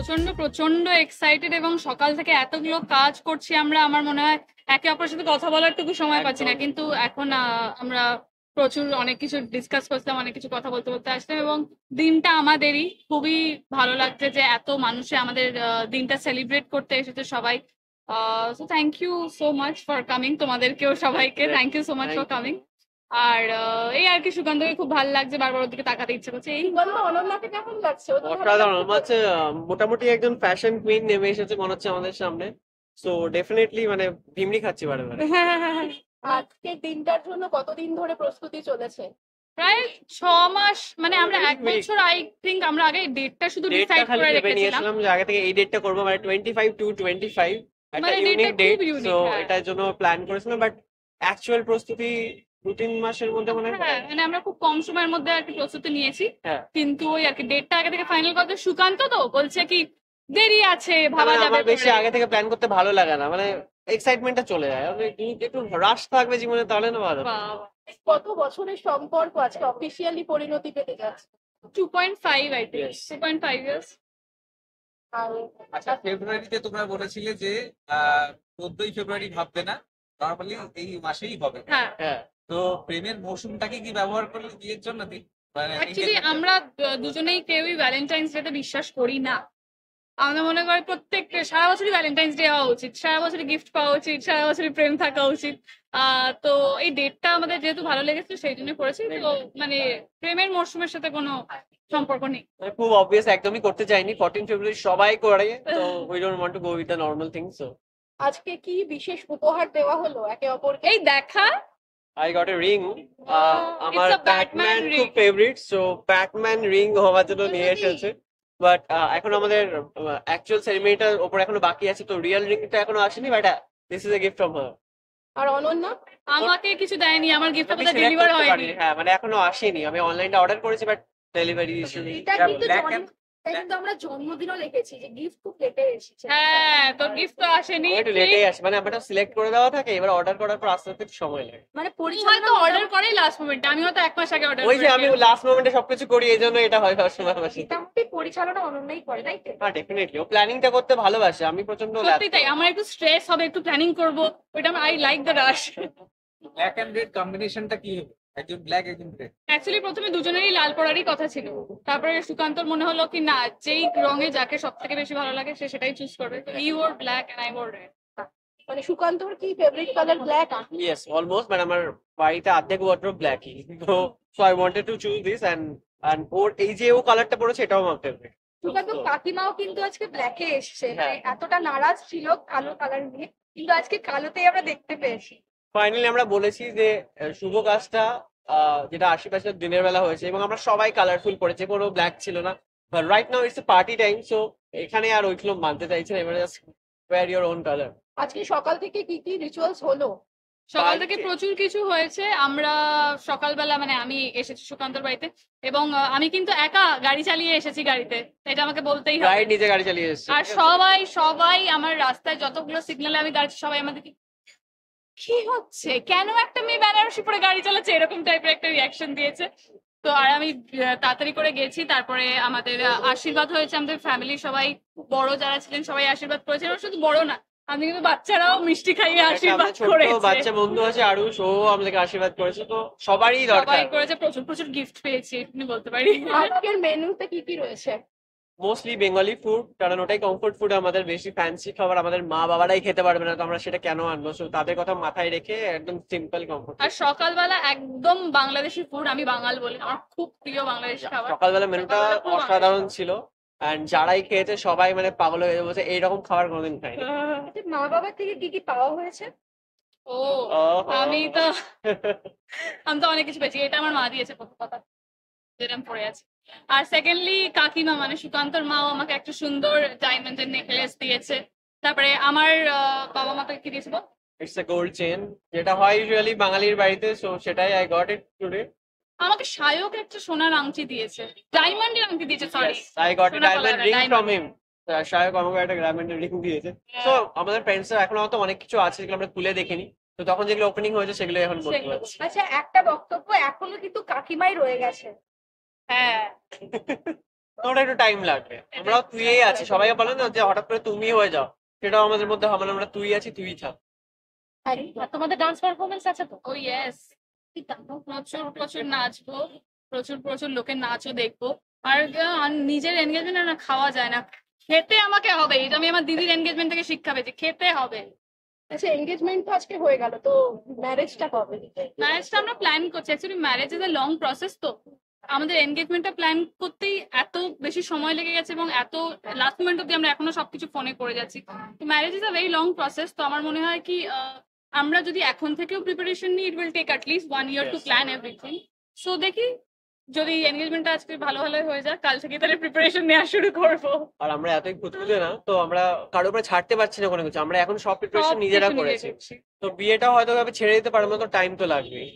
প্রচন্ড প্রচন্ড এক্সাইটেড এবং সকাল থেকে এতগুলো কাজ করছি আমরা, আমার মনে হয় একে অপরের সাথে কথা বলার টুকু সময় পাচ্ছি না, কিন্তু এখন আমরা প্রচুর অনেক কিছু ডিসকাস করছিলাম, অনেক কিছু কথা বলতে বলতে আসলাম এবং দিনটা আমাদেরই খুবই ভালো লাগছে যে এত মানুষে আমাদের দিনটা সেলিব্রেট করতে এসেছে সবাই। So thank you so much for coming, তোমাদেরকেও সবাইকে thank you so much for coming. আর এই আর কি, সুকান্তকে খুব ভালো লাগছে, বারবার ওর দিকে তাকাতে ইচ্ছে করছে। এই অনন্যাকে কেমন লাগছে? অসাধারণ হচ্ছে, মোটামুটি একজন ফ্যাশন কুইন নেমে এসেছে মনে হচ্ছে আমাদের সামনে। সো ডেফিনেটলি মানে ভিমড়ি খাচ্ছি বারে বারে। আজকের দিনটার জন্য কতদিন ধরে প্রস্তুতি চলেছে? প্রায় 6 মাস, মানে আমরা 1 বছর আই থিঙ্ক আমরা আগে ডেটটা শুধু ডেটটা ডিসাইড খালি করে ভেবে রেখেছিলাম নিয়েছিলাম যে আগে থেকে এই ডেটটা করবো, মানে 25 to 25 একটা মানে ইউনিক ডেটটা ডেট। খুব ইউনিক। সো এটার জন্য প্ল্যান করেছিলাম, বাট অ্যাকচুয়াল প্রস্তুতি 2-3 মাসের মধ্যে মনে হয়। হ্যাঁ, মানে আমরা খুব কম সময়ের মধ্যে আর কি প্রস্তুতি নিয়েছি, হ্যাঁ। কিন্তু ওই আর কি ডেটটা আগে থেকে ফাইনাল করতে সুকান্ত তো বলছে কি দেরি আছে, ভাবা মানে যাবে আমার বেশি পরে। আগে থেকে প্ল্যান করতে ভালো লাগে না, মানে এক্সাইটমেন্টটা চলে যায়। একটু রাশ থাকবে জীবনে, তাহলে না ভালো। বাবা, কত বছরের সম্পর্ক আজকে অফিসিয়ালি পরিণতি পেতে যাচ্ছে? 2.5 আই থিঙ্ক, Yes. 2.5 ইয়ার্স। আর আচ্ছা, ফেব্রুয়ারিতে তোমরা বলেছিলে যে 14ই ফেব্রুয়ারি ভাববে না, নর্মালি এই মাসেই হবে। হ্যাঁ, হ্যাঁ, তো প্রেমের মৌসুমটাকে কি ব্যবহার করলে বিয়ের জন্য মানে অ্যাকচুয়ালি engagement-এর? আমরা দুজনেই কেউই ভ্যালেন্টাইন্স ডেতে বিশ্বাস করি না। আমরা মনে করি প্রত্যেক সারা বছরই ভ্যালেন্টাইন্স ডে হওয়া উচিত, সারা বছরই গিফট পাওয়া উচিত, সারা বছরই প্রেম থাকা উচিত। তো এই ডেটটা আমাদের যেহেতু ভালো লেগেছে সেই জন্য করেছি। তো মানে প্রেমের মরশুমের সাথে কোনো সম্পর্ক নেই। মানে খুব অবভিয়াস, একদমই করতে চাইনি। 14 ফেব্রুয়ারি সবাই করে, তো we don't want to go with the normal things. So আজকে কি বিশেষ উপহার দেওয়া হলো একে অপরকে? এই দেখা, আই গট এ রিং। আমার It's a Batman ব্যাটম্যান খুব ring. Favourite, so Batman ring হওয়ার জন্য নিয়ে এসেছে। বাট এখন আমাদের অ্যাকচুয়াল সেরিমনিটার ওপর এখনো বাকি আছে, তো রিয়েল রিংটা এখনো আসেনি, but this is a gift from her. আর অনন্যা? আমাকে কিছু দেয়নি, আমার গিফটটা আমি কোথাও select ডেলিভার করতে হয়নি। পারিনি। হ্যাঁ, মানে এখনো আসেনি। আমি অনলাইনে অর্ডার করেছি, বাট ডেলিভারি ইস্যু। এটা Yeah, কিন্তু black and- এটা কিন্তু আমরা জন্মদিনও লিখেছি যে গিফট খুব লেটে এসেছে। হ্যাঁ, তোর গিফট তো আসেনি। একটু লেটেই আসে, মানে আমরা সিলেক্ট করে দেওয়া থাকে, এবার অর্ডার করার পর আস্তে আস্তে একটু সময় লাগে। মানে তুই পরিচালনা হয়তো অর্ডার করেই লাস্ট মোমেন্টে, আমি হয়তো 1 মাস আগে অর্ডার ওই যে আমি লাস্ট মোমেন্টে সবকিছু করি, এই জন্য এটা হয় সবসময় আমার সাথে। মোটামুটি পরিচালনা অনন্যাই করে, তাই তো? হ্যাঁ, ডেফিনেটলি ও প্ল্যানিংটা করতে ভালোবাসে। আমি প্রচন্ড সত্যি তাই, আমার একটু স্ট্রেস হবে, একটু প্ল্যানিং করবো, ওইটা I like the rush. Black and red কম্বিনেশনটা কি হবে? একজন ব্ল্যাক একজন রেড। অ্যাকচুয়ালি প্রথমে দুজনেরই লাল পরারই কথা ছিল, তারপরে সুকান্তর মনে হলো কি না, যেই রঙে যাকে সব থেকে বেশি ভালো লাগে সে সেটাই চুজ করবে। ই ওর ব্ল্যাক এন্ড আই ওর রেড। মানে সুকান্তর কি favourite colour black? Yes, almost. মানে আমার বাড়িতে অর্ধেক ওয়ার্ড্রোব ব্ল্যাকই, তো so I wanted to choose this. And ওর এই যে ও কালারটা পড়েছে, এটাও আমার ফেভারিট। সুকান্ত কাকিমাও কিন্তু আজকে ব্ল্যাকে এসছে, হ্যাঁ। মানে এতটা নারাজ ছিল কালো কালার নিয়ে, কিন্তু আজকে কালোতেই আমরা দেখতে পেয়েছি। ফাইনালি আমরা বলেছি যে শুভ কাজটা যেটা আশেপাশে দিনের বেলা হয়েছে, এবং আমরা সবাই কালারফুল পড়েছি, কোনো ব্ল্যাক ছিল না। Right now it's a party time, so এখানে আর ওইগুলো মানতে চাইছে না, এবারে just wear your own colour. আজকে সকাল থেকে কি কি রিচুয়ালস হলো? সকাল থেকে প্রচুর কিছু হয়েছে। আমরা সকালবেলা মানে আমি এসেছি সুকান্তর বাড়িতে এবং আমি কিন্তু একা গাড়ি চালিয়ে এসেছি গাড়িতে, এটা আমাকে বলতেই হবে। রাইট, নিজে গাড়ি চালিয়ে এসেছে। আর সবাই সবাই আমার রাস্তায় যতগুলো সিগন্যালে আমি দাঁড়িয়েছি সবাই আমাদেরকে কি হচ্ছে, কেন একটা মেয়ে বেনারসি পরে গাড়ি চালাচ্ছে, এরকম টাইপের একটা রিয়াকশন দিয়েছে। তো আর আমি তাড়াতাড়ি করে গেছি, তারপরে আমাদের আশীর্বাদ হয়েছে, আমাদের ফ্যামিলি সবাই বড় যারা ছিলেন সবাই আশীর্বাদ করেছেন। আর শুধু বড় না, আমি কিন্তু বাচ্চারাও মিষ্টি খাইয়ে আশীর্বাদ ছোট করেছে। বাচ্চা বন্ধু আছে আরুষ, ও আমাদেরকে আশীর্বাদ করেছে, তো সবারই দরকার। সবাই করেছে, প্রচুর প্রচুর গিফট পেয়েছি, এটুকুনি বলতে পারি। আজকের মেনুতে কি কি রয়েছে? মোস্টলি বেঙ্গলি ফুড, কারণ ওটাই কমফোর্ট ফুড আমাদের। বেশি ফ্যান্সি খাবার আমাদের মা বাবারাই খেতে পারবে না, তো আমরা সেটা কেন আনবো? সো তাদের কথা মাথায় রেখে একদম সিম্পল কমফোর্ট। আর সকালবেলা একদম বাংলাদেশি ফুড, আমি বাঙাল বলে আমার খুব প্রিয় বাংলাদেশি খাবার। সকালবেলা মেনুটা সকালবেলা খুব অসাধারণ ছিল, এন্ড যারাই খেয়েছে সবাই মানে পাগল হয়ে গেছে, বলছে এইরকম খাবার কোনোদিন খাইনি। আচ্ছা, মা বাবার থেকে কি কি পাওয়া হয়েছে? ও আমি তো অনেক কিছু পেয়েছি, এটা আমার মা দিয়েছে প্রথম কথা, যেরকম পড়ে আছে। আর সেকেন্ডলি কাকিমা মানে সুকান্তর মাও আমাকে একটা সুন্দর ডায়মন্ডের নেকলেস দিয়েছে। তারপরে আমার বাবা মাকে কি দিয়েছে বল? ইটস এ গোল্ড চেন, যেটা হয় ইউজুয়ালি বাঙালির বাড়িতে, সো সেটাই আই গট ইট টুডে। আমাকে শায়ক একটা সোনার আংটি দিয়েছে, ডায়মন্ডের আংটি দিয়েছে, sorry I got a sona diamond colour, ring diamond. From him. Shayak আমাকে একটা ডায়মন্ড রিং দিয়েছে। সো আমাদের ফ্রেন্ডসরা এখনো তো অনেক কিছু আছে যেগুলো আমরা খুলে দেখিনি, তো তখন যেগুলো ওপেনিং হয়েছে সেগুলো এখন বলতে সেগুলো পারছি। আচ্ছা, একটা বক্তব্য এখনো কিন্তু কাকিমাই রয়ে গেছে। হ্যাঁ, তো ওটা একটু টাইম লাগবে। আমরাও তুই আছি, সবাইকে বলে না যে হঠাৎ করে তুমি হয়ে যাও, সেটাও আমাদের মধ্যে হবে না। আমরা তুই আছি, তুই থাক। আর তোমাদের ডান্স পারফরমেন্স আছে তো? ও ইয়েস, প্রচুর প্রচুর নাচবো, প্রচুর প্রচুর লোকের নাচও দেখবো। আর নিজের এনগেজমেন্ট না খাওয়া যায় না, খেতে আমাকে হবে। এটা আমি আমার দিদির এনগেজমেন্ট থেকে শিক্ষা পেয়েছি, খেতে হবে। আচ্ছা, এঙ্গেজমেন্ট তো আজকে হয়ে গেল, তো ম্যারেজটা কবে? ম্যারেজটা আমরা প্ল্যান করছি, actually marriage is a long process. তো আমাদের এনগেজমেন্টটা প্ল্যান করতেই এত বেশি সময় লেগে গেছে এবং এত লাস্ট মোমেন্ট অব্দি আমরা এখনো সবকিছু ফোনে করে যাচ্ছি। তো marriage is a very long process. তো আমার মনে হয় কি আমরা যদি এখন থেকেও প্রিপারেশন নিই, it will take at least 1 year to Yes. Plan everything. So দেখি, যদি এনগেজমেন্টটা আজকে ভালো ভালো হয়ে যায়, কাল থেকে তাহলে প্রিপারেশন নেওয়া শুরু করবো। আর আমরা এতই খুঁতখুঁতে না, তো আমরা কারোর উপরে ছাড়তে পারছি না কোনো কিছু। আমরা এখন সব প্রিপারেশন নিজেরা করেছি, তো বিয়েটাও হয়তো ছেড়ে দিতে পারবো না, তো টাইম তো লাগবেই।